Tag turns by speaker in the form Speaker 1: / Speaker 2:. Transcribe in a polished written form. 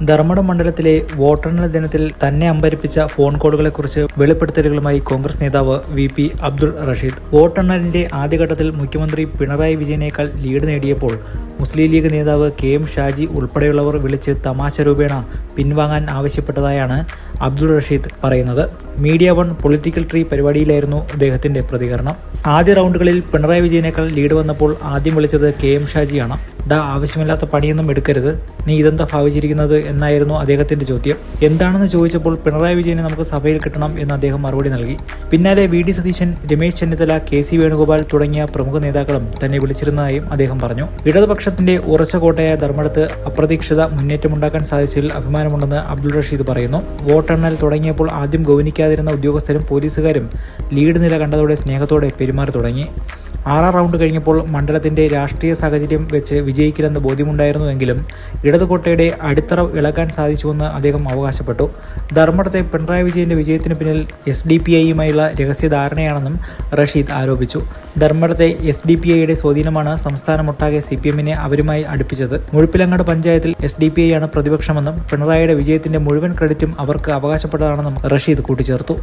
Speaker 1: ധർമ്മടം മണ്ഡലത്തിലെ വോട്ടെണ്ണൽ ദിനത്തിൽ തന്നെ അമ്പരിപ്പിച്ച ഫോൺ കോളുകളെക്കുറിച്ച് വെളിപ്പെടുത്തലുകളുമായി കോൺഗ്രസ് നേതാവ് VP അബ്ദുൾ റഷീദ്. വോട്ടെണ്ണലിന്റെ ആദ്യഘട്ടത്തിൽ മുഖ്യമന്ത്രി പിണറായി വിജയനേക്കാൾ ലീഡ് നേടിയപ്പോൾ മുസ്ലിം ലീഗ് നേതാവ് KM ഷാജി ഉൾപ്പെടെയുള്ളവർ വിളിച്ച് തമാശ രൂപേണ പിൻവാങ്ങാൻ ആവശ്യപ്പെട്ടതായാണ് അബ്ദുൾ റഷീദ് പറയുന്നത്. മീഡിയ 1 പൊളിറ്റിക്കൽ ട്രീ പരിപാടിയിലായിരുന്നു അദ്ദേഹത്തിന്റെ പ്രതികരണം. ആദ്യ റൗണ്ടുകളിൽ പിണറായി വിജയനേക്കാൾ ലീഡ് വന്നപ്പോൾ ആദ്യം വിളിച്ചത് KM ഷാജിയാണ്. ആവശ്യമില്ലാത്ത പണിയൊന്നും എടുക്കരുത്, നീ ഇതെന്താ ഭാവിച്ചിരിക്കുന്നത് എന്നായിരുന്നു അദ്ദേഹത്തിന്റെ ചോദ്യം. എന്താണെന്ന് ചോദിച്ചപ്പോൾ പിണറായി വിജയനെ നമുക്ക് സഭയിൽ കിട്ടണം എന്ന് അദ്ദേഹം മറുപടി നൽകി. പിന്നാലെ VD സതീശൻ, രമേശ് ചെന്നിത്തല, KC വേണുഗോപാൽ തുടങ്ങിയ പ്രമുഖ നേതാക്കളും തന്നെ വിളിച്ചിരുന്നതായും അദ്ദേഹം പറഞ്ഞു. ഇടതുപക്ഷത്തിന്റെ ഉറച്ച കോട്ടയായ ധർമ്മടത്ത് അപ്രതീക്ഷിത മുന്നേറ്റമുണ്ടാക്കാൻ സാധിച്ചതിൽ അഭിമാനമുണ്ടെന്ന് അബ്ദുൾ റഷീദ് പറയുന്നു. വോട്ടെണ്ണൽ തുടങ്ങിയപ്പോൾ ആദ്യം ഗൗനിക്കാതിരുന്ന ഉദ്യോഗസ്ഥരും പോലീസുകാരും ലീഡ് നില കണ്ടതോടെ സ്നേഹത്തോടെ പെരുമാറി തുടങ്ങി. 6ാം റൗണ്ട് കഴിഞ്ഞപ്പോൾ മണ്ഡലത്തിന്റെ രാഷ്ട്രീയ സാഹചര്യം വെച്ച് വിജയിക്കില്ലെന്ന് ബോധ്യമുണ്ടായിരുന്നുവെങ്കിലും ഇടതുകോട്ടയുടെ അടിത്തറ ഇളക്കാൻ സാധിച്ചുവെന്ന് അദ്ദേഹം അവകാശപ്പെട്ടു. ധർമ്മടത്തെ പിണറായി വിജയന്റെ വിജയത്തിന് പിന്നിൽ SDPIയുമായുള്ള രഹസ്യധാരണയാണെന്നും റഷീദ് ആരോപിച്ചു. ധർമ്മടത്തെ SDPIയുടെ സ്വാധീനമാണ് സംസ്ഥാനമൊട്ടാകെ CPMനെ അവരുമായി അടുപ്പിച്ചത്. മുഴുപ്പിലങ്ങാട് പഞ്ചായത്തിൽ SDPIയാണ് പ്രതിപക്ഷമെന്നും പിണറായിയുടെ വിജയത്തിന്റെ മുഴുവൻ ക്രെഡിറ്റും അവർക്ക് അവകാശപ്പെട്ടതാണെന്നും റഷീദ് കൂട്ടിച്ചേർത്തു.